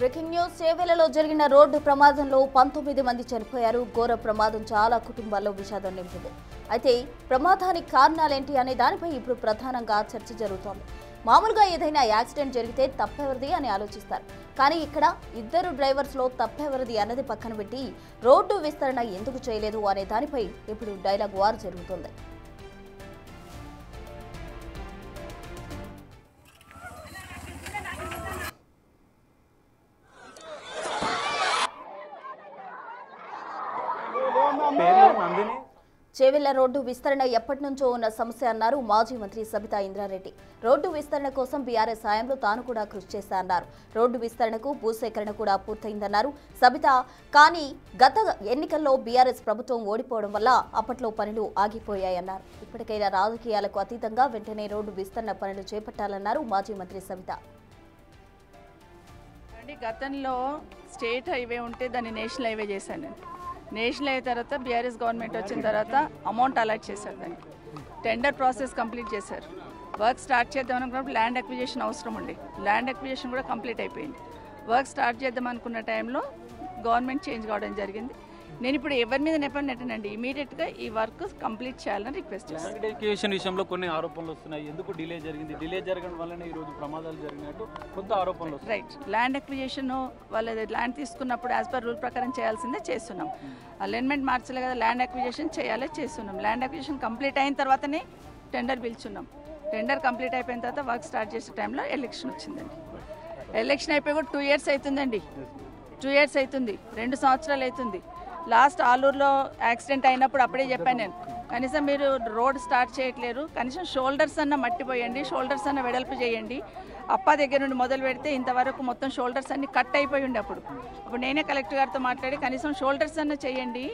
Breaking news చేవెళ్లలో జరిగిన road ప్రమాదంలో 19 మంది చనిపోయారు. ఘోర ప్రమాదం చాలా కుటుంబాల్లో విషాదం నింపింది. అయితే ప్రమాదానికి కారణాలేంటి అనే దానిపై ఇప్పుడు ప్రధానంగా చర్చ జరుగుతోంది. మామూలుగా ఏదైనా యాక్సిడెంట్ జరిగితే తప్పెవరిది అని ఆలోచిస్తారు. కానీ ఇక్కడ ఇద్దరు డ్రైవర్స్లో తప్పెవరిది అన్నది పక్కన పెట్టి రోడ్డు విస్తరణ ఎందుకు చేయలేదు అనే దానిపై ఇప్పుడు డైలాగ్ వార్ జరుగుతోంది. చేవెళ్ల రోడ్డు విస్తరణ ఎప్పటి నుంచో ఉన్న సమస్య అన్నారు మాజీ మంత్రి సబితా ఇంద్రారెడ్డి. రోడ్డు విస్తరణ కోసం బీఆర్ఎస్ హయాంలో తాను కూడా కృషి చేశా అన్నారు. రోడ్డు విస్తరణకు భూసేకరణ కూడా పూర్తయిందన్నారు సబితా. కానీ గత ఎన్నికల్లో బీఆర్ఎస్ ప్రభుత్వం ఓడిపోవడం వల్ల అప్పట్లో పనులు ఆగిపోయాయన్నారు. ఇప్పటికైనా రాజకీయాలకు అతీతంగా వెంటనే రోడ్డు విస్తరణ పనులు చేపట్టాలన్నారు మాజీ మంత్రి సబితా. గతంలో స్టేట్ హైవే ఉంటే దాన్ని నేషనల్ హైవే చేశాను. నేషనల్ హైవే తర్వాత బీఆర్ఎస్ గవర్నమెంట్ వచ్చిన తర్వాత అమౌంట్ అలాట్ చేశారు. దానికి టెండర్ ప్రాసెస్ కంప్లీట్ చేశారు. వర్క్ స్టార్ట్ చేద్దాం అనుకున్నప్పుడు ల్యాండ్ అక్విజిషన్ అవసరం ఉండే. ల్యాండ్ అక్విజిషన్ కూడా కంప్లీట్ అయిపోయింది. వర్క్ స్టార్ట్ చేద్దాం అనుకున్న టైంలో గవర్నమెంట్ చేంజ్ కావడం జరిగింది. నేను ఇప్పుడు ఎవరి మీద నెట్టనండి, ఇమీడియట్గా ఈ వర్క్ కంప్లీట్ చేయాలని రిక్వెస్ట్ చేస్తాను. ల్యాండ్ అక్విజిషన్ విషయంలో కొన్ని ఆరోపణలు వస్తున్నాయి. ఎందుకు డిలే జరిగింది? డిలే జరగడం వల్లనే ఈరోజు ప్రమాదాలు జరిగినట్టు కొంత ఆరోపణలు వస్తున్నాయి. రైట్, ల్యాండ్ అక్విజిషన్ వాళ్ళది ల్యాండ్ తీసుకున్నప్పుడు యాజ్ పర్ రూల్ ప్రకారం చేయాల్సిందే చేస్తున్నాం. అలైన్మెంట్ మార్చలే కదా, ల్యాండ్ అక్విజిషన్ చేస్తున్నాం. ల్యాండ్ అక్విజిషన్ కంప్లీట్ అయిన తర్వాతనే టెండర్ పిలుచున్నాం. టెండర్ కంప్లీట్ అయిపోయిన తర్వాత వర్క్ స్టార్ట్ చేసే టైంలో ఎలక్షన్ వచ్చిందండి. ఎలక్షన్ అయిపోయి కూడా 2 years అవుతుందండి. 2 years అవుతుంది, 2 సంవత్సరాలు అవుతుంది. లాస్ట్ ఆలూరులో యాక్సిడెంట్ అయినప్పుడు అప్పుడే చెప్పాను నేను, కనీసం మీరు రోడ్ స్టార్ట్ చేయట్లేరు, కనీసం షోల్డర్స్ అన్న మట్టిపోయండి, షోల్డర్స్ అన్న వెడల్పు చేయండి. అప్ప దగ్గర నుండి మొదలు పెడితే ఇంతవరకు మొత్తం షోల్డర్స్ అన్ని కట్ అయిపోయి ఉండే. అప్పుడు నేనే కలెక్టర్ గారితో మాట్లాడి కనీసం షోల్డర్స్ అన్న చేయండి,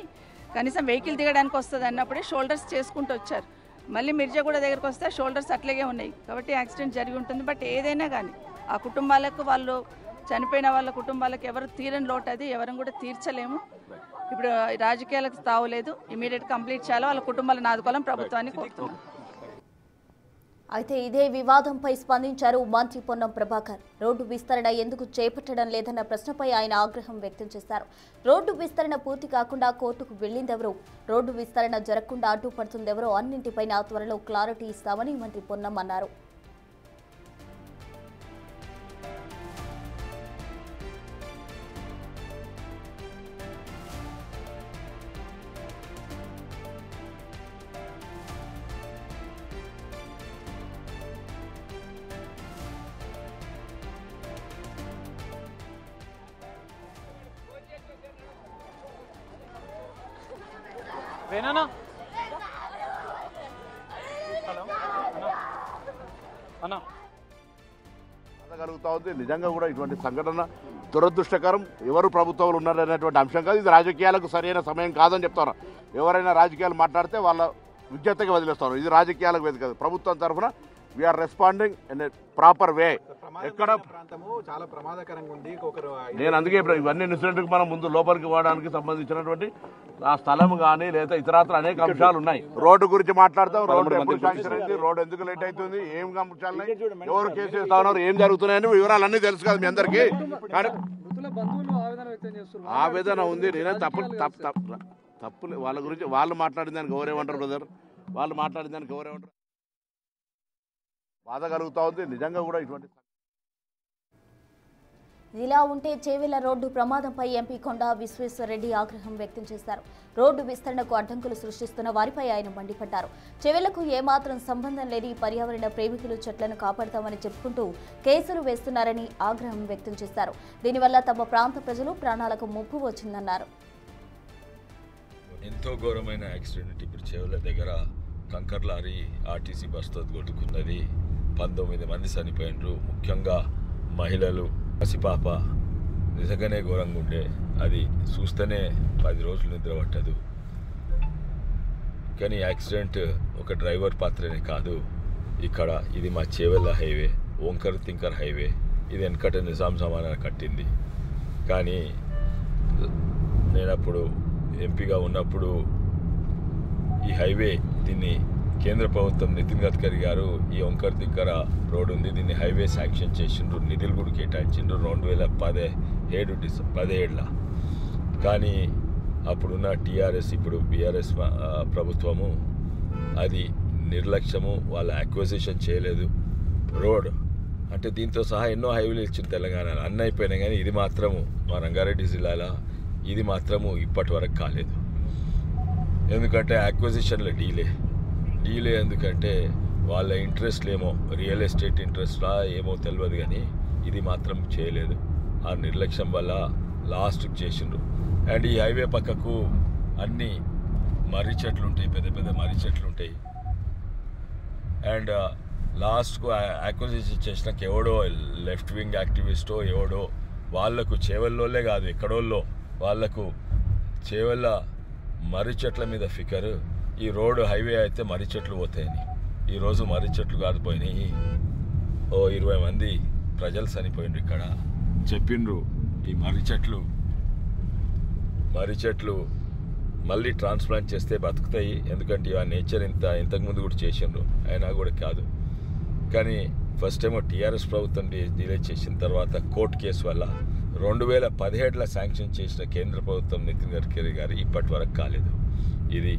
కనీసం వెహికల్ దిగడానికి వస్తుంది అన్నప్పుడే షోల్డర్స్ చేసుకుంటూ వచ్చారు. మళ్ళీ మిర్జాగూడ దగ్గరకు వస్తే షోల్డర్స్ అట్లాగే ఉన్నాయి. కాబట్టి యాక్సిడెంట్ జరిగి ఉంటుంది. బట్ ఏదైనా కానీ ఆ కుటుంబాలకు, వాళ్ళు చనిపోయిన వాళ్ళ కుటుంబాలకు ఎవరు తీరని లోటు, అది ఎవరిని కూడా తీర్చలేము. ఇప్పుడు రాజకీయాలకు తావులేదు, ఇమీడియట్ కంప్లీట్ చేయాలి, వాళ్ళ కుటుంబాలను ఆదుకోవాలని ప్రభుత్వాన్ని కోరుతున్నాం. అయితే ఇదే వివాదంపై స్పందించారు మంత్రి పొన్నం ప్రభాకర్. రోడ్డు విస్తరణ ఎందుకు చేపట్టడం లేదన్న ప్రశ్నపై ఆయన ఆగ్రహం వ్యక్తం చేశారు. రోడ్డు విస్తరణ పూర్తి కాకుండా కోర్టుకు వెళ్లిందెవరో, రోడ్డు విస్తరణ జరగకుండా అడ్డుపడుతుందెవరో అన్నింటిపైన త్వరలో క్లారిటీ ఇస్తామని మంత్రి పొన్నం అన్నారు. వేనా అన్నా కలుగుతా ఉంది. నిజంగా కూడా ఇటువంటి సంఘటన దురదృష్టకరం. ఎవరు ప్రభుత్వంలో ఉన్నారనేటువంటి అంశం కాదు, ఇది రాజకీయాలకు సరైన సమయం కాదని చెప్తారు. ఎవరైనా రాజకీయాలు మాట్లాడితే వాళ్ళ విజ్ఞతకి వదిలేస్తారు. ఇది రాజకీయాలకు వేది కాదు. ప్రభుత్వం తరఫున we are responding in a proper way. ఎక్కడ చాలా ప్రమాదకరంగా ఉంది. నేను అందుకే ఇవన్నీ ఇన్సిడెంట్కి మనం ముందు లోపలికి పోవడానికి సంబంధించినటువంటి ఆ స్థలం కానీ లేదా ఇతరత్ర అనేక అంశాలు ఉన్నాయి. రోడ్డు గురించి మాట్లాడతాం. రోడ్డు ఎప్పుడు శాంక్షన్ అయింది, రోడ్డు ఎందుకు లేట్ అవుతుంది, ఏం అంశాలు ఎవరు కేసు చేస్తా ఉన్నారు, ఏం జరుగుతున్నాయని వివరాలన్నీ తెలుసు కదా మీ అందరికీ. కానీ ఆవేదన ఉంది. నేనే తప్పు వాళ్ళ గురించి వాళ్ళు మాట్లాడిన దానికి ఎవరేమంటారు బ్రదర్, వాళ్ళు మాట్లాడిన దానికి ఎవరేమంటారు, బాధ కలుగుతా ఉంది. నిజంగా కూడా ఇటువంటి ఇలా ఉంటే చేవెళ్ల రోడ్డు ప్రమాదంపై ఎంపీ కొండా విశ్వేశ్వరరెడ్డి ఆగ్రహం వ్యక్తం చేశారు. రోడ్డు విస్తరణకు అడ్డంకులు సృష్టిస్తున్న వారిపై ఆయన మండిపడ్డారు. చేవెళ్లకు ఏమాత్రం సంబంధం లేని పర్యావరణ ప్రేమికులు చెట్లను కాపాడతామని చెప్పుకుంటూ కేసులు వేస్తున్నారని ఆగ్రహం వ్యక్తం చేశారు. దీనివల్ల తమ ప్రాంత ప్రజలు ప్రాణాలకు ముప్పు వచ్చిందన్నారు. ఎంతో ఘోరమైన యాక్సిడెంట్ ఇప్పుడు చేవెళ్ల దగ్గర కంకర్ లారీ ఆర్టీసీ బస్తో కొట్టుకున్నది. 19 మంది చనిపోయినరు, ముఖ్యంగా మహిళలు, పసిపాప. నిజంగానే ఘోరంగా ఉండే. అది చూస్తేనే 10 రోజులు నిద్ర పట్టదు. కానీ యాక్సిడెంట్ ఒక డ్రైవర్ పాత్రనే కాదు. ఇక్కడ ఇది మా చేవెళ్ల హైవే, ఓంకర్ తింకర్ హైవే. ఇది వెనకట నిజాం జమానా కట్టింది. కానీ నేను అప్పుడు ఎంపీగా ఉన్నప్పుడు ఈ హైవే దీన్ని కేంద్ర ప్రభుత్వం నితిన్ గడ్కరీ గారు ఈ ఓంకర్ తింకర రోడ్ ఉంది, దీన్ని హైవే శాంక్షన్ చేసిండ్రు, నిధులు కూడా కేటాయించిండ్రు. 2010 17 కానీ అప్పుడున్న టీఆర్ఎస్ ఇప్పుడు బీఆర్ఎస్ ప్రభుత్వము అది నిర్లక్ష్యము, వాళ్ళ అక్విజిషన్ చేయలేదు. రోడ్ అంటే దీంతో సహా ఎన్నో హైవేలు ఇచ్చిన తెలంగాణలో అన్నీ అయిపోయినాయి, కానీ ఇది మాత్రము మా రంగారెడ్డి జిల్లాలో ఇది మాత్రము ఇప్పటి వరకు కాలేదు. ఎందుకంటే అక్విజిషన్లో డీలే ఎందుకంటే వాళ్ళ ఇంట్రెస్ట్లు ఏమో రియల్ ఎస్టేట్ ఇంట్రెస్ట్లా ఏమో తెలియదు, కానీ ఇది మాత్రం చేయలేదు. ఆ నిర్లక్ష్యం వల్ల లాస్ట్కి చేసిండ్రు. అండ్ ఈ హైవే పక్కకు అన్ని మర్రి చెట్లు ఉంటాయి, పెద్ద పెద్ద మర్రి చెట్లు ఉంటాయి. అండ్ లాస్ట్కు అక్విజిషన్ చేసినాక ఎవడో లెఫ్ట్ వింగ్ యాక్టివిస్టో ఎవడో వాళ్లకు చేవెల్లోనే కాదు ఎక్కడోళ్ళో వాళ్లకు చేవెళ్ళ మర్రి చెట్ల మీద ఫికర్, ఈ రోడ్డు హైవే అయితే మర్రి చెట్లు పోతాయని. ఈరోజు మర్రి చెట్లు కాడిపోయినాయి. 20 మంది ప్రజలు చనిపోయిండ్రు. ఇక్కడ చెప్పిండ్రు ఈ మర్రి చెట్లు మళ్ళీ ట్రాన్స్ప్లాంట్ చేస్తే బతుకుతాయి, ఎందుకంటే ఆ నేచర్ ఇంతకుముందు కూడా చేసిండ్రు, అయినా కూడా కాదు. కానీ ఫస్ట్ ఏమో టీఆర్ఎస్ ప్రభుత్వం డిలే చేసిన తర్వాత కోర్టు కేసు వల్ల 2017లో శాంక్షన్ చేసిన కేంద్ర ప్రభుత్వం నితిన్ గడ్కరీ గారు ఇప్పటి వరకు కాలేదు. ఇది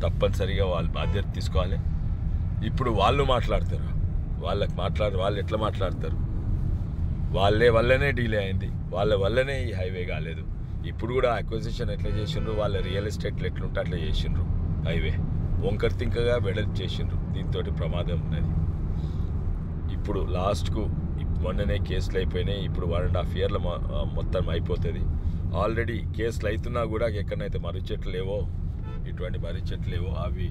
తప్పనిసరిగా వాళ్ళు బాధ్యత తీసుకోవాలి. ఇప్పుడు వాళ్ళు మాట్లాడతారు, వాళ్ళు ఎట్లా మాట్లాడతారు? వల్లనే డిలే అయింది, వాళ్ళ వల్లనే ఈ హైవే కాలేదు. ఇప్పుడు కూడా అక్విజిషన్ ఎట్లా చేసిండ్రు, వాళ్ళ రియల్ ఎస్టేట్లు ఎట్లుంటే అట్లా చేసిండ్రు. హైవే వంకర తింకగా వెడల్పు చేసిండ్రు, దీంతో ప్రమాదం ఉన్నది. ఇప్పుడు లాస్ట్కు మొన్ననే కేసులు అయిపోయినాయి. ఇప్పుడు 1.5 yearలో మొత్తం అయిపోతుంది. ఆల్రెడీ కేసులు అవుతున్నా కూడా ఎక్కడైతే మర్రి చెట్లు లేవో, ఇటువంటి మర్రి చెట్లు లేవో అవి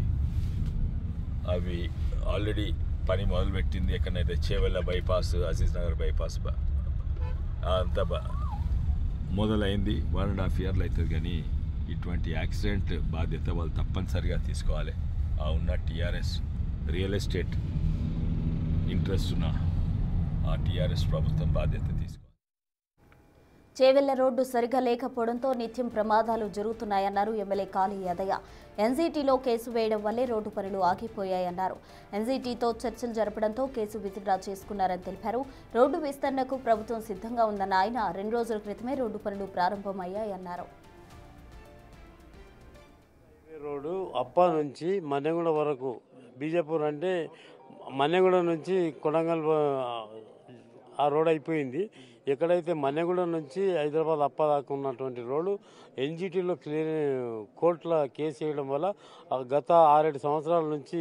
ఆల్రెడీ పని మొదలుపెట్టింది. ఎక్కడైతే చేవెళ్ళ బైపాస్, అజీజ్ నగర్ బైపాస్ అంతా మొదలైంది. 1.5 yearలో అవుతుంది. కానీ ఇటువంటి యాక్సిడెంట్ బాధ్యత వాళ్ళు తప్పనిసరిగా తీసుకోవాలి. ఆ ఉన్న టీఆర్ఎస్ రియల్ ఎస్టేట్ ఇంట్రెస్ట్ ఉన్న ఆ టీఆర్ఎస్ ప్రభుత్వం బాధ్యత తీసుకోవాలి. చేవెళ్ల రోడ్డు సరిగా లేకపోవడంతో నిత్యం ప్రమాదాలు జరుగుతున్నాయన్నారు ఎమ్మెల్యే కాళీ యాదయ్య. ఎన్జీటీలో కేసు వేయడం వల్లే రోడ్డు పనులు ఆగిపోయాయన్నారు. ఎన్జీటీతో చర్చలు జరపడంతో కేసు విత్డ్రా చేసుకున్నారని తెలిపారు. రోడ్డు విస్తరణకు ప్రభుత్వం సిద్ధంగా ఉందన్న ఆయన 2 రోజుల క్రితమే రోడ్డు పనులు ప్రారంభమయ్యాయన్నారు. రోడ్డు అప్ప నుంచి మన్నెగూడ వరకు, బీజాపూర్ అంటే మన్నెగూడ నుంచి కొడంగల్ ఆ రోడ్ అయిపోయింది. ఎక్కడైతే మన్నెగూడ నుంచి హైదరాబాద్ అప్ప దాకా ఉన్నటువంటి రోడ్డు ఎన్జీటీలో కోర్టులో కేసు వేయడం వల్ల గత 6-7 సంవత్సరాల నుంచి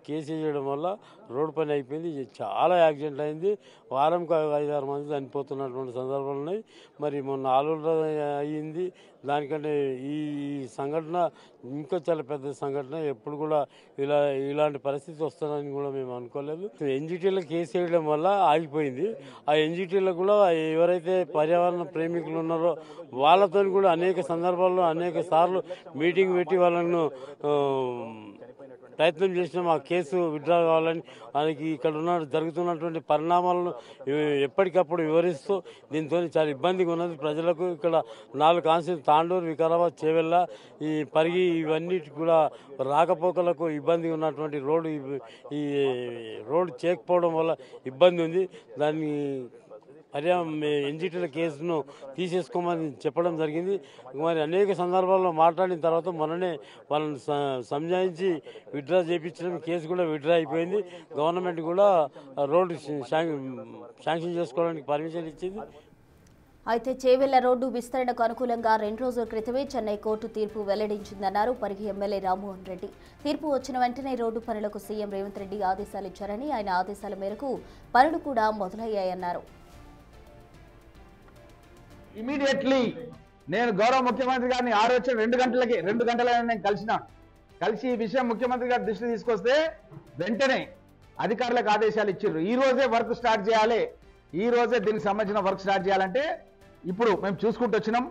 కేసు వేయడం వల్ల రోడ్డు పని అయిపోయింది. చాలా యాక్సిడెంట్ అయింది. వారంకి 5-6 మంది చనిపోతున్నటువంటి సందర్భాలు ఉన్నాయి. మరి మొన్న ఆలూరులో అయ్యింది. దానికంటే ఈ సంఘటన ఇంకా చాలా పెద్ద సంఘటన. ఎప్పుడు కూడా ఇలాంటి పరిస్థితి వస్తుందని కూడా మేము అనుకోలేదు. ఎన్జీటీలో కేసు వేయడం వల్ల ఆగిపోయింది. ఆ ఎన్జీటీలో కూడా ఎవరైతే పర్యావరణ ప్రేమికులు ఉన్నారో వాళ్ళతో కూడా అనేక సందర్భాల్లో అనేక సార్లు మీటింగ్ పెట్టి వాళ్ళను ప్రయత్నం చేసినాం ఆ కేసు విత్డ్రా కావాలని. మనకి ఇక్కడ జరుగుతున్నటువంటి పరిణామాలను ఎప్పటికప్పుడు వివరిస్తూ దీంతో చాలా ఇబ్బందిగా ఉన్నది ప్రజలకు. ఇక్కడ 4 కాన్స్టిట్యూన్సీ తాండూరు, వికారాబాద్, చేవెళ్ళ, ఈ పరిగి ఇవన్నిటి కూడా రాకపోకలకు ఇబ్బంది ఉన్నటువంటి రోడ్డు. ఈ రోడ్డు చేయకపోవడం వల్ల ఇబ్బంది ఉంది. దాన్ని ఎన్జీటీల కేసును తీసేసుకోమని చెప్పడం జరిగింది. మరి అనేక సందర్భాల్లో మాట్లాడిన తర్వాత మొన్ననే వాళ్ళని సంజాయించి విత్డ్రా చేయించడం, కేసు కూడా విత్డ్రా అయిపోయింది. గవర్నమెంట్ కూడా రోడ్డు శాంక్షన్ చేసుకోవడానికి పర్మిషన్ ఇచ్చింది. అయితే చేవెళ్ల రోడ్డు విస్తరణకు అనుకూలంగా 2 రోజుల క్రితమే చెన్నై కోర్టు తీర్పు వెల్లడించిందన్నారు పరిగి ఎమ్మెల్యే రామ్మోహన్ రెడ్డి. తీర్పు వచ్చిన వెంటనే రోడ్డు పనులకు సీఎం రేవంత్ రెడ్డి ఆదేశాలు ఇచ్చారని, ఆయన ఆదేశాల మేరకు పనులు కూడా మొదలయ్యాయన్నారు. ఇమీడియట్లీ నేను గౌరవ ముఖ్యమంత్రి గారిని 2 గంటలకి నేను కలిసి ఈ విషయం ముఖ్యమంత్రి గారి దృష్టి తీసుకొస్తే వెంటనే అధికారులకు ఆదేశాలు ఇచ్చారు. ఈ రోజే వర్క్ స్టార్ట్ చేయాలి, ఈ రోజే దీనికి సంబంధించిన వర్క్ స్టార్ట్ చేయాలంటే ఇప్పుడు మేము చూసుకుంటూ వచ్చినాం.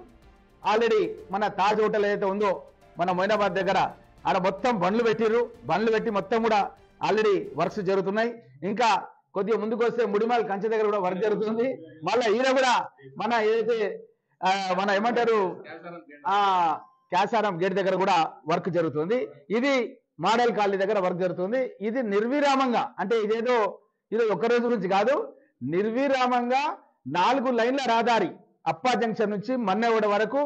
ఆల్రెడీ మన తాజ్ హోటల్ ఏదైతే ఉందో మన మొయినాబాద్ దగ్గర ఆడ మొత్తం బండ్లు పెట్టి మొత్తం కూడా ఆల్రెడీ వర్క్స్ జరుగుతున్నాయి. ఇంకా కొద్దిగా ముందుకు వస్తే ముడిమాల్ కంచె దగ్గర కూడా వర్క్ జరుగుతుంది. మళ్ళీ ఈయన కూడా మన ఏదైతే మన ఏమంటారు క్యాసారం గేట్ దగ్గర కూడా వర్క్ జరుగుతుంది. ఇది మోడల్ కాలనీ దగ్గర వర్క్ జరుగుతుంది. ఇది నిర్విరామంగా, అంటే ఇది ఒక్క రోజు గురించి కాదు, నిర్విరామంగా 4 లైన్ల రహదారి అప్పా జంక్షన్ నుంచి మన్నెగూడ వరకు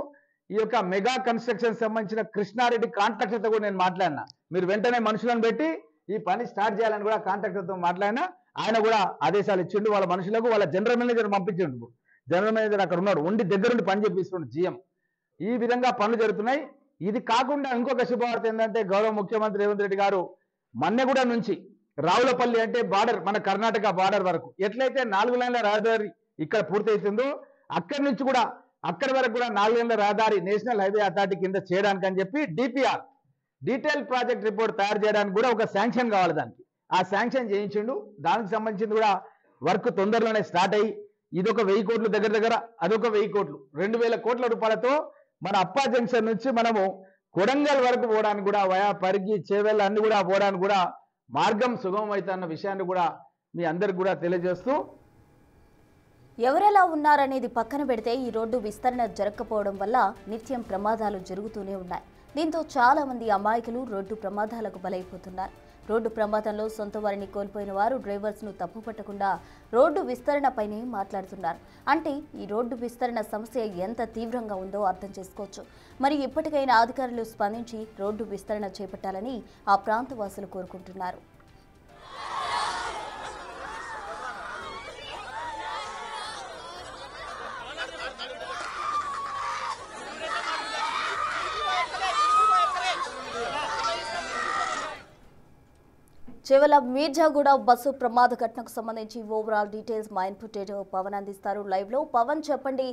ఈ యొక్క మెగా కన్స్ట్రక్షన్ సంబంధించిన కృష్ణారెడ్డి కాంట్రాక్టర్తో కూడా నేను మాట్లాడినా. మీరు వెంటనే మనుషులను పెట్టి ఈ పని స్టార్ట్ చేయాలని కూడా కాంట్రాక్టర్తో మాట్లాడినా. ఆయన కూడా ఆదేశాలు ఇచ్చిండు. వాళ్ళ మనుషులకు వాళ్ళ జనరల్ మేనేజర్ పంపించిండు. జనరల్ మేనేజర్ అక్కడ ఉన్నాడు, ఉండి దగ్గరుండి పని చేపిస్తుండు జీఎం. ఈ విధంగా పనులు జరుగుతున్నాయి. ఇది కాకుండా ఇంకొక శుభవార్త ఏంటంటే గౌరవ ముఖ్యమంత్రి రేవంత్ రెడ్డి గారు మన్నెగూడ నుంచి రావులపల్లి అంటే బార్డర్, మన కర్ణాటక బార్డర్ వరకు ఎట్లయితే 4 లైన్ల రహదారి ఇక్కడ పూర్తవుతుందో అక్కడి నుంచి కూడా అక్కడి వరకు కూడా 4 లైన్ల రహదారి నేషనల్ హైవే అథారిటీ కింద చేయడానికి అని చెప్పి డిపిఆర్ డీటెయిల్ ప్రాజెక్ట్ రిపోర్ట్ తయారు చేయడానికి కూడా ఒక శాంక్షన్ కావాలి. దానికి ఆ శాంక్షన్ చేయించిండు. దానికి సంబంధించింది కూడా వర్క్ తొందరలోనే స్టార్ట్ అయ్యి ఇదొక 1000 కోట్లు దగ్గర అదొక 1000 కోట్లు 2000 కోట్ల రూపాయలతో మన అప్పా జంక్షన్ నుంచి మనము కొడంగల్ వరకు పోవడానికి కూడా వయా పరిగి చేవెళ్ళ అన్ని కూడా పోవడానికి కూడా మార్గం సుగమం అవుతున్న విషయాన్ని కూడా మీ అందరికి కూడా తెలియజేస్తూ, ఎవరెలా ఉన్నారనేది పక్కన పెడితే ఈ రోడ్డు విస్తరణ జరగకపోవడం వల్ల నిత్యం ప్రమాదాలు జరుగుతూనే ఉన్నాయి. దీంతో చాలా మంది అమాయకులు రోడ్డు ప్రమాదాలకు బలైపోతున్నారు. రోడ్డు ప్రమాదంలో సొంత వారిని కోల్పోయిన వారు డ్రైవర్స్ను తప్పుపట్టకుండా రోడ్డు విస్తరణపైనే మాట్లాడుతున్నారు. అంటే ఈ రోడ్డు విస్తరణ సమస్య ఎంత తీవ్రంగా ఉందో అర్థం చేసుకోవచ్చు. మరి ఇప్పటికైనా అధికారులు స్పందించి రోడ్డు విస్తరణ చేపట్టాలని ఆ ప్రాంతవాసులు కోరుకుంటున్నారు. చేవెళ్ల మీర్జాగూడ బస్సు ప్రమాద ఘటనకు సంబంధించి ఓవరాల్ డీటెయిల్స్ మా ఇన్పుట్ పవన్ అందిస్తారు లైవ్ లో. పవన్ చెప్పండి,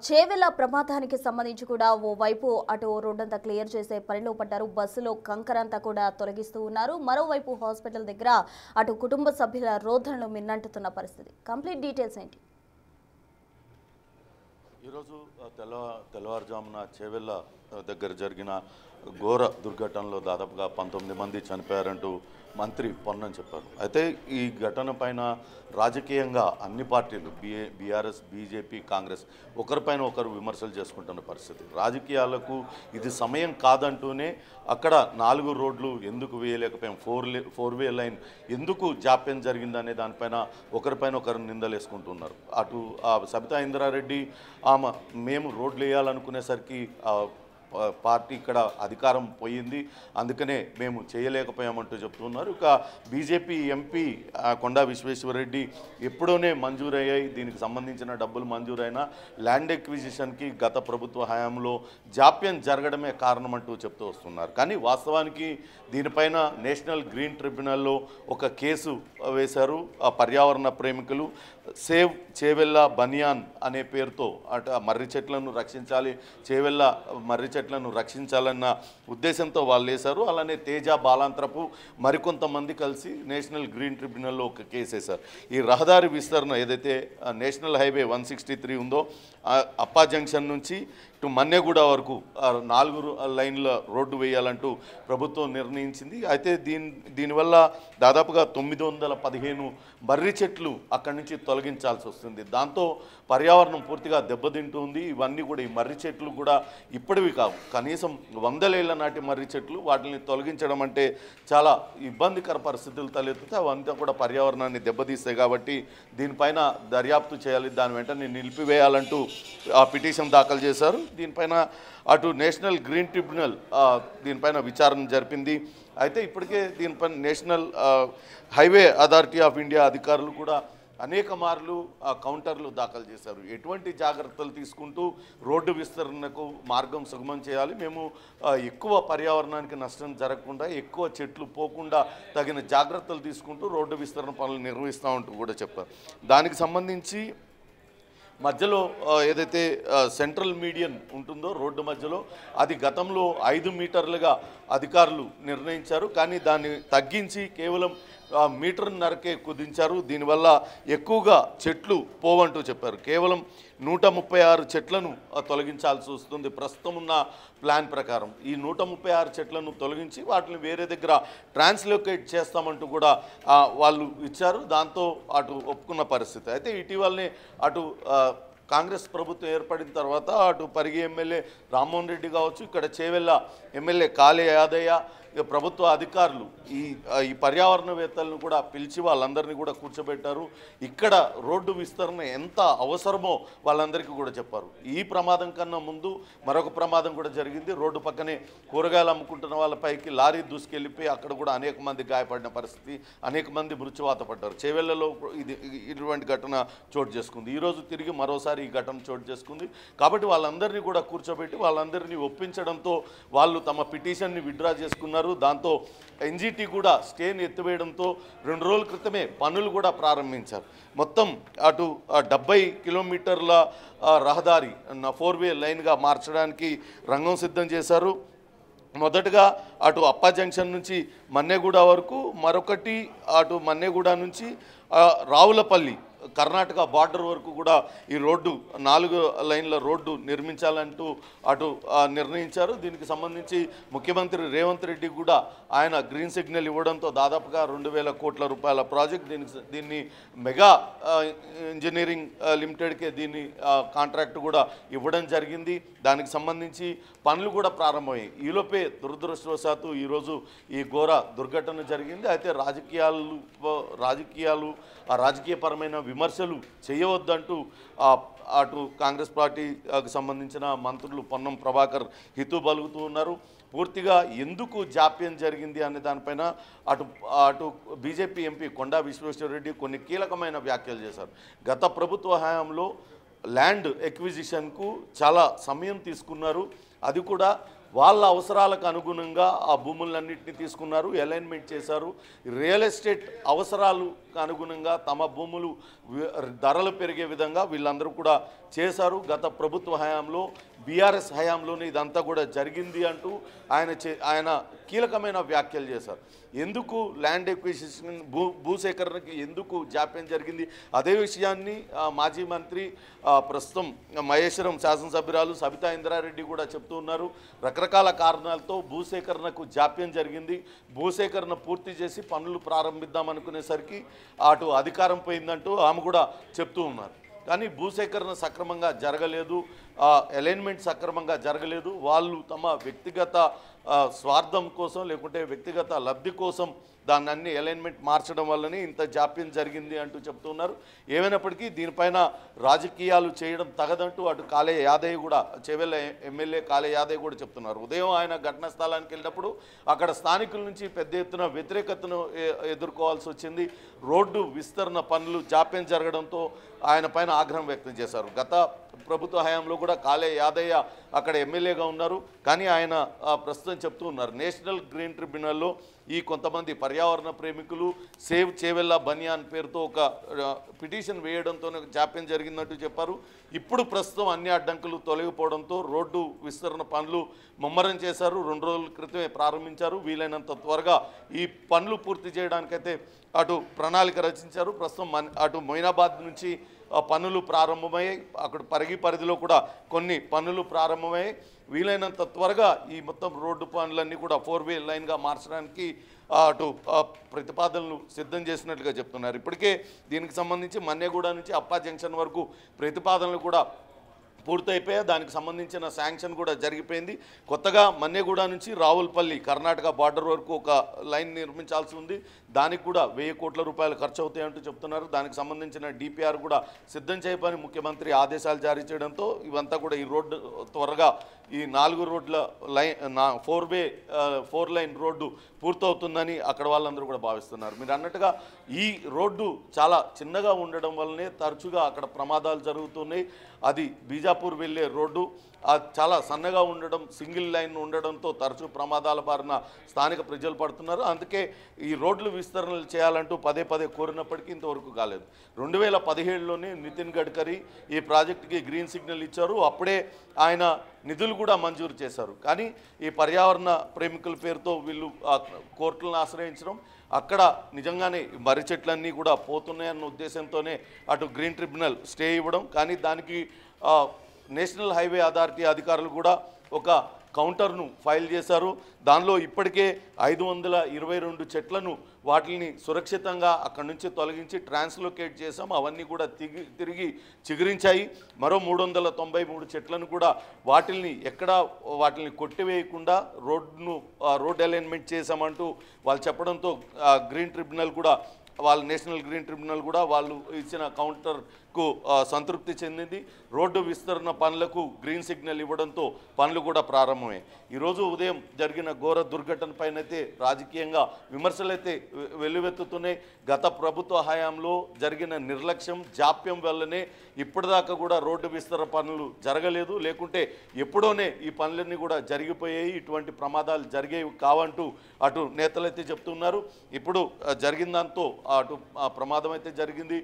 చేవెళ్ల ప్రమాదానికి సంబంధించి కూడా ఓ వైపు అటు రోడ్డంతా క్లియర్ చేసే పనిలో పడ్డారు, బస్సులో కంకర అంతా కూడా తొలగిస్తూ ఉన్నారు. మరోవైపు హాస్పిటల్ దగ్గర అటు కుటుంబ సభ్యుల రోదనలు మిన్నంటున్న పరిస్థితి. కంప్లీట్ డీటెయిల్స్ ఏంటి? ఈరోజు తెల్లవారుజామున చేవెళ్ల దగ్గర జరిగిన ఘోర దుర్ఘటనలో దాదాపుగా 19 మంది చనిపోయారంటూ మంత్రి పొన్నం చెప్పారు. అయితే ఈ ఘటన పైన రాజకీయంగా అన్ని పార్టీలు బీఆర్ఎస్, బీజేపీ, కాంగ్రెస్ ఒకరిపైన ఒకరు విమర్శలు చేసుకుంటున్న పరిస్థితి. రాజకీయాలకు ఇది సమయం కాదంటూనే అక్కడ 4 రోడ్లు ఎందుకు వేయలేకపోయాం, 4-వే లైన్ ఎందుకు జాప్యం జరిగిందనే దానిపైన ఒకరిపైన ఒకరు నిందలేసుకుంటున్నారు. అటు సబితా ఇంద్రారెడ్డి ఆమె మేము రోడ్లు వేయాలనుకునేసరికి పార్టీ ఇక్కడ అధికారం పోయింది, అందుకనే మేము చేయలేకపోయామంటూ చెప్తున్నారు. ఇక బీజేపీ ఎంపీ కొండా విశ్వేశ్వరరెడ్డి ఎప్పుడోనే మంజూరయ్యాయి, దీనికి సంబంధించిన డబ్బులు మంజూరైన ల్యాండ్ ఎక్విజిషన్కి గత ప్రభుత్వ హయాంలో జాప్యం జరగడమే కారణమంటూ చెప్తూ వస్తున్నారు. కానీ వాస్తవానికి దీనిపైన నేషనల్ గ్రీన్ ట్రిబ్యునల్లో ఒక కేసు వేశారు పర్యావరణ ప్రేమికులు. సేవ్ చేవెళ్ళ బనియాన్ అనే పేరుతో అటు మర్రి చెట్లను రక్షించాలి, చేవెళ్ళ మర్రి చెట్లను రక్షించాలన్న ఉద్దేశంతో వాళ్ళు వేశారు. అలానే తేజ బాలాంత్రపు మరికొంతమంది కలిసి నేషనల్ గ్రీన్ ట్రిబ్యునల్లో ఒక కేసు వేశారు. ఈ రహదారి విస్తరణ ఏదైతే నేషనల్ హైవే 163 ఉందో అప్పా జంక్షన్ నుంచి ఇటు మన్నెగూడ వరకు 4 లైన్ల రోడ్డు వేయాలంటూ ప్రభుత్వం నిర్ణయించింది. అయితే దీనివల్ల దాదాపుగా 915 మర్రి చెట్లు అక్కడి నుంచి తొలగించాల్సి వస్తుంది. దాంతో పర్యావరణం పూర్తిగా దెబ్బతింటుంది. ఇవన్నీ కూడా ఈ మర్రి చెట్లు కూడా ఇప్పటివి కావు, కనీసం 100 ఏళ్ల నాటి మర్రి చెట్లు. వాటిని తొలగించడం అంటే చాలా ఇబ్బందికర పరిస్థితులు తలెత్తుతాయి. అవంతా కూడా పర్యావరణాన్ని దెబ్బతీస్తాయి. కాబట్టి దీనిపైన దర్యాప్తు చేయాలి, దాని వెంటనే నిలిపివేయాలంటూ పిటిషన్ దాఖలు చేశారు. దీనిపైన అటు నేషనల్ గ్రీన్ ట్రిబ్యునల్ దీనిపైన విచారణ జరిపింది. అయితే ఇప్పటికే దీనిపైన national highway authority of India అధికారులు కూడా అనేక మార్లు కౌంటర్లు దాఖలు చేశారు. ఎటువంటి జాగ్రత్తలు తీసుకుంటూ రోడ్డు విస్తరణకు మార్గం సుగమం చేయాలి, మేము ఎక్కువ పర్యావరణానికి నష్టం జరగకుండా ఎక్కువ చెట్లు పోకుండా తగిన జాగ్రత్తలు తీసుకుంటూ రోడ్డు విస్తరణ పనులు నిర్వహిస్తామంటూ కూడా చెప్పారు. దానికి సంబంధించి మధ్యలో ఏదైతే సెంట్రల్ మీడియన్ ఉంటుందో రోడ్డు మధ్యలో అది గతంలో 5 మీటర్లుగా అధికారులు నిర్ణయించారు. కానీ దాన్ని తగ్గించి కేవలం మీటర్న్నరకే కుదించారు. దీనివల్ల ఎక్కువగా చెట్లు పోవంటూ చెప్పారు. కేవలం 136 చెట్లను తొలగించాల్సి వస్తుంది ప్రస్తుతం ఉన్న ప్లాన్ ప్రకారం. ఈ 136 చెట్లను తొలగించి వాటిని వేరే దగ్గర ట్రాన్స్లోకేట్ చేస్తామంటూ కూడా వాళ్ళు ఇచ్చారు. దాంతో అటు ఒప్పుకున్న పరిస్థితి. అయితే ఇటీవలనే అటు కాంగ్రెస్ ప్రభుత్వం ఏర్పడిన తర్వాత అటు పరిగి ఎమ్మెల్యే రామ్మోహన్ రెడ్డి కావచ్చు, ఇక్కడ చేవెళ్ళ ఎమ్మెల్యే కాళే యాదయ్య, ప్రభుత్వ అధికారులు ఈ పర్యావరణవేత్తలను కూడా పిలిచి వాళ్ళందరినీ కూడా కూర్చోబెట్టారు. ఇక్కడ రోడ్డు విస్తరణ ఎంత అవసరమో వాళ్ళందరికీ కూడా చెప్పారు. ఈ ప్రమాదం కన్నా ముందు మరొక ప్రమాదం కూడా జరిగింది. రోడ్డు పక్కనే కూరగాయలు అమ్ముకుంటున్న వాళ్ళపైకి లారీ దూసుకెళ్ళిపోయి అక్కడ కూడా అనేక మంది గాయపడిన పరిస్థితి, అనేక మంది మృత్యువాత పడ్డారు. చేవెళ్లలో ఇటువంటి ఘటన చోటు చేసుకుంది. ఈరోజు తిరిగి మరోసారి ఈ ఘటన చోటు చేసుకుంది. కాబట్టి వాళ్ళందరినీ కూడా కూర్చోబెట్టి వాళ్ళందరినీ ఒప్పించడంతో వాళ్ళు తమ పిటిషన్ని విత్డ్రా చేసుకున్నారు. దాంతో ఎన్జిటి కూడా స్టేని ఎత్తివేయడంతో 2 రోజుల క్రితమే పనులు కూడా ప్రారంభించారు. మొత్తం అటు 70 కిలోమీటర్ల రహదారి 4-వే లైన్గా మార్చడానికి రంగం సిద్ధం చేశారు. మొదటగా అటు అప్పా జంక్షన్ నుంచి మన్నెగూడ వరకు, మరొకటి అటు మన్నెగూడ నుంచి రావులపల్లి కర్ణాటక బార్డర్ వరకు కూడా ఈ రోడ్డు 4 లైన్ల రోడ్డు నిర్మించాలంటూ అటు నిర్ణయించారు. దీనికి సంబంధించి ముఖ్యమంత్రి రేవంత్ రెడ్డి కూడా ఆయన గ్రీన్ సిగ్నల్ ఇవ్వడంతో దాదాపుగా 2,000 కోట్ల రూపాయల ప్రాజెక్ట్ దీన్ని మెగా ఇంజనీరింగ్ లిమిటెడ్కే దీన్ని కాంట్రాక్ట్ కూడా ఇవ్వడం జరిగింది. దానికి సంబంధించి పనులు కూడా ప్రారంభమయ్యాయి. ఈలోపే దురదృష్టవశాత్తు ఈరోజు ఈ ఘోర దుర్ఘటన జరిగింది. అయితే రాజకీయపరమైన విమర్శలు చేయవద్దంటూ అటు కాంగ్రెస్ పార్టీకి సంబంధించిన మంత్రులు పొన్నం ప్రభాకర్ హితవు పలుకుతూ ఉన్నారు. పూర్తిగా ఎందుకు జాప్యం జరిగింది అనే దానిపైన అటు బీజేపీ ఎంపీ కొండా విశ్వేశ్వరరెడ్డి కొన్ని కీలకమైన వ్యాఖ్యలు చేశారు. గత ప్రభుత్వ హయాంలో ల్యాండ్ ఎక్విజిషన్కు చాలా సమయం తీసుకున్నారు. అది కూడా వాళ్ళ అవసరాలకు అనుగుణంగా ఆ భూములన్నింటినీ తీసుకున్నారు, అలైన్మెంట్ చేశారు. రియల్ ఎస్టేట్ అవసరాలకు అనుగుణంగా తమ భూములు ధరలు పెరిగే విధంగా వీళ్ళందరూ కూడా చేశారు. గత ప్రభుత్వ హయాంలో బీఆర్ఎస్ హయాంలోనే ఇదంతా కూడా జరిగింది అంటూ ఆయన కీలకమైన వ్యాఖ్యలు చేశారు. ఎందుకు ల్యాండ్ ఎక్విజిషన్ భూసేకరణకి ఎందుకు జాప్యం జరిగింది అదే విషయాన్ని మాజీ మంత్రి ప్రస్తుతం మహేశ్వరం శాసనసభ్యురాలు సబితా ఇంద్రారెడ్డి కూడా చెప్తూ ఉన్నారు. రకరకాల కారణాలతో భూసేకరణకు జాప్యం జరిగింది. భూసేకరణ పూర్తి చేసి పనులు ప్రారంభిద్దాం అనుకునేసరికి అటు అధికారం పోయిందంటూ ఆమె కూడా చెప్తూ ఉన్నారు. కానీ భూసేకరణ సక్రమంగా జరగలేదు, అలైన్మెంట్ సక్రమంగా జరగలేదు. వాళ్ళు తమ వ్యక్తిగత స్వార్థం కోసం లేకుంటే వ్యక్తిగత లబ్ధి కోసం దాన్ని అన్ని అలైన్మెంట్ మార్చడం వల్లనే ఇంత జాప్యం జరిగింది అంటూ చెప్తున్నారు. ఏమైనప్పటికీ దీనిపైన రాజకీయాలు చేయడం తగదంటూ అటు కాళే యాదయ్య కూడా, చేవెళ్ళ ఎమ్మెల్యే కాళే యాదయ్య కూడా చెప్తున్నారు. ఉదయం ఆయన ఘటనా స్థలానికి వెళ్ళినప్పుడు అక్కడ స్థానికుల నుంచి పెద్ద ఎత్తున వ్యతిరేకతను ఎదుర్కోవాల్సి వచ్చింది. రోడ్డు విస్తరణ పనులు జాప్యం జరగడంతో ఆయన పైన ఆగ్రహం వ్యక్తం చేశారు. గత ప్రభుత్వ హయాంలో కూడా కాళే యాదయ్య అక్కడ ఎమ్మెల్యేగా ఉన్నారు. కానీ ఆయన ప్రస్తుతం చెప్తూ ఉన్నారు, నేషనల్ గ్రీన్ ట్రిబ్యునల్లో ఈ కొంతమంది పర్యావరణ ప్రేమికులు సేవ్ చేవెళ్ళ బనియాన్ పేరుతో ఒక పిటిషన్ వేయడంతోనే జాప్యం జరిగిందంటూ చెప్పారు. ఇప్పుడు ప్రస్తుతం అన్ని అడ్డంకులు తొలగిపోవడంతో రోడ్డు విస్తరణ పనులు ముమ్మరం చేశారు. 2 రోజుల క్రితమే ప్రారంభించారు. వీలైనంత త్వరగా ఈ పనులు పూర్తి చేయడానికైతే అటు ప్రణాళిక రచించారు. ప్రస్తుతం అటు మొయినాబాద్ నుంచి పనులు ప్రారంభమయ్యాయి. అక్కడ పరిగి పరిధిలో కూడా కొన్ని పనులు ప్రారంభమయ్యాయి. వీలైనంత త్వరగా ఈ మొత్తం రోడ్డు పనులన్నీ కూడా 4-వే లైన్గా మార్చడానికి అటు ప్రతిపాదనలు సిద్ధం చేసినట్లుగా చెప్తున్నారు. ఇప్పటికే దీనికి సంబంధించి మన్నెగూడ నుంచి అప్పా జంక్షన్ వరకు ప్రతిపాదనలు కూడా పూర్తయిపోయాయి. దానికి సంబంధించిన శాంక్షన్ కూడా జరిగిపోయింది. కొత్తగా మన్నెగూడ నుంచి రావులపల్లి కర్ణాటక బార్డర్ వరకు ఒక లైన్ నిర్మించాల్సి ఉంది. దానికి కూడా 1000 కోట్ల రూపాయలు ఖర్చు అవుతాయంటూ చెప్తున్నారు. దానికి సంబంధించిన డిపిఆర్ కూడా సిద్ధం చేయమని ముఖ్యమంత్రి ఆదేశాలు జారీ చేయడంతో ఇవంతా కూడా ఈ రోడ్డు త్వరగా ఈ 4 రోడ్ల లైన్ 4 లైన్ రోడ్డు పూర్తవుతుందని అక్కడ వాళ్ళందరూ కూడా భావిస్తున్నారు. మీరు అన్నట్టుగా ఈ రోడ్డు చాలా చిన్నగా ఉండడం వల్లనే తరచుగా అక్కడ ప్రమాదాలు జరుగుతున్నాయి. అది బీజాపూర్ వెళ్ళే రోడ్డు చాలా సన్నగా ఉండడం, సింగిల్ లైన్ ఉండడంతో తరచూ ప్రమాదాల బారిన స్థానిక ప్రజలు పడుతున్నారు. అందుకే ఈ రోడ్లు విస్తరణలు చేయాలంటూ పదే కోరినప్పటికీ ఇంతవరకు కాలేదు. 2017లోనే నితిన్ గడ్కరీ ఈ ప్రాజెక్టుకి గ్రీన్ సిగ్నల్ ఇచ్చారు. అప్పుడే ఆయన నిధులు కూడా మంజూరు చేశారు. కానీ ఈ పర్యావరణ ప్రేమికుల పేరుతో వీళ్ళు కోర్టులను ఆశ్రయించడం, అక్కడ నిజంగానే మర్రి చెట్లన్నీ కూడా పోతున్నాయన్న ఉద్దేశంతోనే అటు గ్రీన్ ట్రిబ్యునల్ స్టే ఇవ్వడం. కానీ దానికి నేషనల్ హైవే అథారిటీ అధికారులు కూడా ఒక కౌంటర్ను ఫైల్ చేశారు. దానిలో ఇప్పటికే 522 చెట్లను వాటిని సురక్షితంగా అక్కడి నుంచి తొలగించి ట్రాన్స్లోకేట్ చేసాం. అవన్నీ కూడా తిరిగి చిగురించాయి. మరో 393 చెట్లను కూడా వాటిని కొట్టివేయకుండా రోడ్ అలైన్మెంట్ చేశామంటూ వాళ్ళు చెప్పడంతో గ్రీన్ ట్రిబ్యునల్ కూడా నేషనల్ గ్రీన్ ట్రిబ్యునల్ కూడా వాళ్ళు ఇచ్చిన కౌంటర్కు సంతృప్తి చెందింది. రోడ్డు విస్తరణ పనులకు గ్రీన్ సిగ్నల్ ఇవ్వడంతో పనులు కూడా ప్రారంభమయ్యాయి. ఈరోజు ఉదయం జరిగిన ఘోర దుర్ఘటన పైన అయితే రాజకీయంగా విమర్శలైతే వెల్లువెత్తుతున్నాయి. గత ప్రభుత్వ హయాంలో జరిగిన నిర్లక్ష్యం జాప్యం వల్లనే ఇప్పటిదాకా కూడా రోడ్డు విస్తరణ పనులు జరగలేదు. లేకుంటే ఎప్పుడోనే ఈ పనులన్నీ కూడా జరిగిపోయాయి. ఇటువంటి ప్రమాదాలు జరిగేవి కావంటూ అటు నేతలైతే చెప్తున్నారు. ఇప్పుడు జరిగిన దాంతో అటు ప్రమాదం అయితే జరిగింది.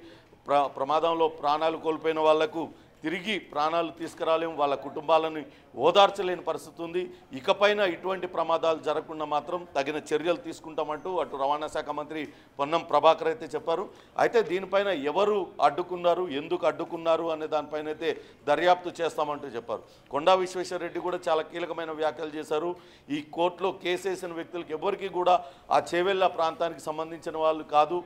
ప్రమాదంలో ప్రాణాలు కోల్పోయిన వాళ్లకు తిరిగి ప్రాణాలు తీసుకురాలేము, వాళ్ళ కుటుంబాలను ఓదార్చలేని పరిస్థితి ఉంది. ఇకపైన ఇటువంటి ప్రమాదాలు జరగకుండా మాత్రం తగిన చర్యలు తీసుకుంటామంటూ అటు రవాణా శాఖ మంత్రి పొన్నం ప్రభాకర్ అయితే చెప్పారు. అయితే దీనిపైన ఎవరు అడ్డుకున్నారు, ఎందుకు అడ్డుకున్నారు అనే దానిపైన అయితే దర్యాప్తు చేస్తామంటూ చెప్పారు. కొండా విశ్వేశ్వరరెడ్డి కూడా చాలా కీలకమైన వ్యాఖ్యలు చేశారు. ఈ కోర్టులో కేసు వేసిన వ్యక్తులకు ఎవరికి కూడా ఆ చేవెళ్ళ ప్రాంతానికి సంబంధించిన వాళ్ళు కాదు,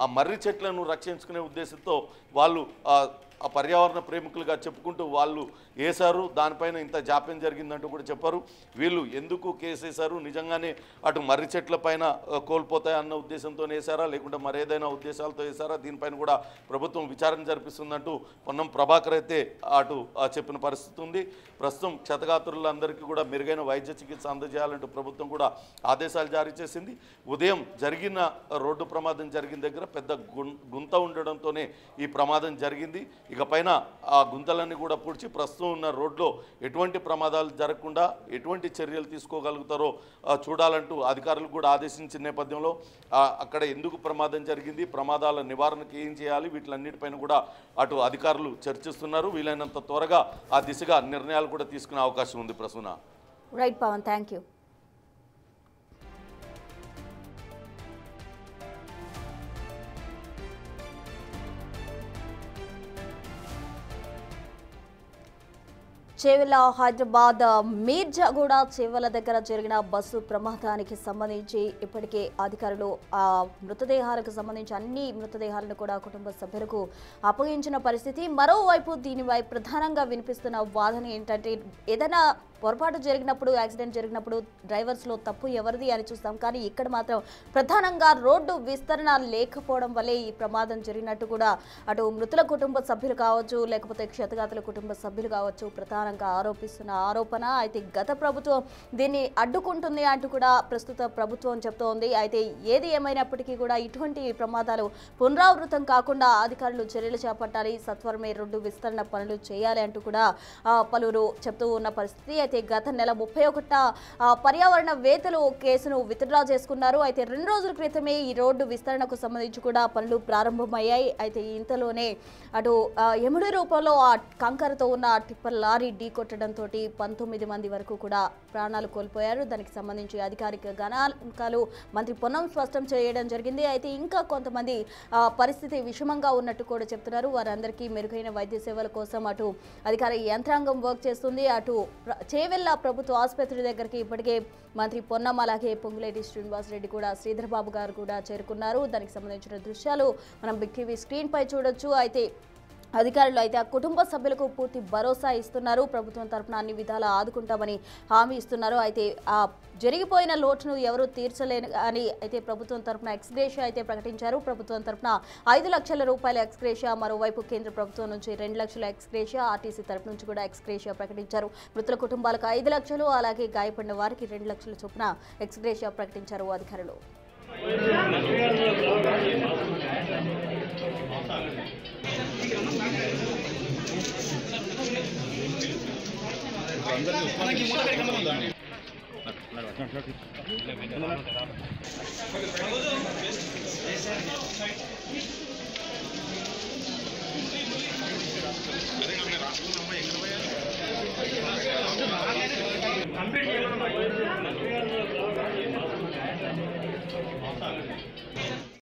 ఆ మర్రి చెట్లను రక్షించుకునే ఉద్దేశంతో వాళ్ళు ఆ పర్యావరణ ప్రేమికులుగా చెప్పుకుంటూ వాళ్ళు వేశారు. దానిపైన ఇంత జాప్యం జరిగిందంటూ కూడా చెప్పారు. వీళ్ళు ఎందుకు కేసు వేశారు, నిజంగానే అటు మర్రి చెట్ల పైన కోల్పోతాయన్న ఉద్దేశంతో వేశారా లేకుంటే మరేదైనా ఉద్దేశాలతో వేశారా, దీనిపైన కూడా ప్రభుత్వం విచారణ జరిపిస్తుందంటూ పొన్నం ప్రభాకర్ అయితే అటు చెప్పిన పరిస్థితి ఉంది. ప్రస్తుతం క్షతగాత్రులందరికీ కూడా మెరుగైన వైద్య చికిత్స అందజేయాలంటూ ప్రభుత్వం కూడా ఆదేశాలు జారీ చేసింది. ఉదయం జరిగిన రోడ్డు ప్రమాదం జరిగిన దగ్గర పెద్ద గుంత ఉండడంతోనే ఈ ప్రమాదం జరిగింది. ఇక పైన ఆ గుంతలన్నీ కూడా పూడ్చి ప్రస్తుతం ఉన్న రోడ్లో ఎటువంటి ప్రమాదాలు జరగకుండా ఎటువంటి చర్యలు తీసుకోగలుగుతారో చూడాలంటూ అధికారులకు కూడా ఆదేశించిన నేపథ్యంలో అక్కడ ఎందుకు ప్రమాదం జరిగింది, ప్రమాదాల నివారణకు ఏం చేయాలి, వీటిలన్నిటిపైన కూడా అటు అధికారులు చర్చిస్తున్నారు. వీలైనంత త్వరగా ఆ దిశగా నిర్ణయాలు కూడా తీసుకునే అవకాశం ఉంది. Prasuna. Right Pavan, thank you. Chevella Hyderabad Mirzaguda Chevella దగ్గర జరిగిన బస్సు ప్రమాదానికి సంబంధించి ఇప్పటికే అధికారులు ఆ మృతదేహాలకు సంబంధించి అన్ని మృతదేహాలను కూడా కుటుంబ సభ్యులకు అప్పగించిన పరిస్థితి. మరోవైపు దీనిపై ప్రధానంగా వినిపిస్తున్న వాదన ఏంటంటే ఏదైనా పొరపాటు జరిగినప్పుడు, యాక్సిడెంట్ జరిగినప్పుడు డ్రైవర్స్లో తప్పు ఎవరిది అని చూస్తాం. కానీ ఇక్కడ మాత్రం ప్రధానంగా రోడ్డు విస్తరణ లేకపోవడం వల్లే ఈ ప్రమాదం జరిగినట్టు కూడా అటు మృతుల కుటుంబ సభ్యులు కావచ్చు, లేకపోతే క్షతగాతుల కుటుంబ సభ్యులు కావచ్చు ప్రధానంగా ఆరోపిస్తున్న ఆరోపణ. అయితే గత ప్రభుత్వం దీన్ని అడ్డుకుంటుంది అంటూ కూడా ప్రస్తుత ప్రభుత్వం చెప్తోంది. అయితే ఏది ఏమైనప్పటికీ కూడా ఇటువంటి ప్రమాదాలు పునరావృతం కాకుండా అధికారులు చర్యలు చేపట్టాలి, సత్వరమే రోడ్డు విస్తరణ పనులు చేయాలి అంటూ కూడా పలువురు చెప్తూ ఉన్న పరిస్థితి. అయితే గత నెల 31న పర్యావరణ వేత్తలు కేసును విత్డ్రా చేసుకున్నారు. అయితే 2 రోజుల క్రితమే ఈ రోడ్డు విస్తరణకు సంబంధించి కూడా పనులు ప్రారంభమయ్యాయి. అయితే ఇంతలోనే అటు ఎముడి రూపంలో ఆ కంకరతో ఉన్న టిప్పర్ లారీ ఢీకొట్టడంతో 19 మంది వరకు కూడా ప్రాణాలు కోల్పోయారు. దానికి సంబంధించి అధికారిక గణాంకాలు మంత్రి పొన్నం స్పష్టం చేయడం జరిగింది. అయితే ఇంకా కొంతమంది పరిస్థితి విషమంగా ఉన్నట్టు కూడా చెప్తున్నారు. వారందరికీ మెరుగైన వైద్య సేవల కోసం అటు అధికార యంత్రాంగం వర్క్ చేస్తుంది. అటు చేవెళ్ళ ప్రభుత్వ ఆసుపత్రి దగ్గరికి ఇప్పటికే మంత్రి పొన్నం అలాగే పొంగులేటి శ్రీనివాసరెడ్డి కూడా శ్రీధర్ బాబు గారు కూడా చేరుకున్నారు. దానికి సంబంధించిన దృశ్యాలు మనం బిగ్ టీవీ స్క్రీన్ పై చూడొచ్చు. అయితే అధికారులు అయితే ఆ కుటుంబ సభ్యులకు పూర్తి భరోసా ఇస్తున్నారు. ప్రభుత్వం తరఫున అన్ని విధాలా ఆదుకుంటామని హామీ ఇస్తున్నారు. అయితే ఆ జరిగిపోయిన లోటును ఎవరూ తీర్చలేని అని అయితే ప్రభుత్వం తరఫున ఎక్స్గ్రేషియా అయితే ప్రకటించారు. ప్రభుత్వం తరఫున 5 లక్షల రూపాయల ఎక్స్గ్రేషియా, మరోవైపు కేంద్ర ప్రభుత్వం నుంచి 2 లక్షల ఎక్స్గ్రేషియా, ఆర్టీసీ తరఫు నుంచి కూడా ఎక్స్గ్రేషియా ప్రకటించారు. మృతుల కుటుంబాలకు 5 లక్షలు అలాగే గాయపడిన వారికి 2 లక్షల చొప్పున ఎక్స్గ్రేషియా ప్రకటించారు అధికారులు.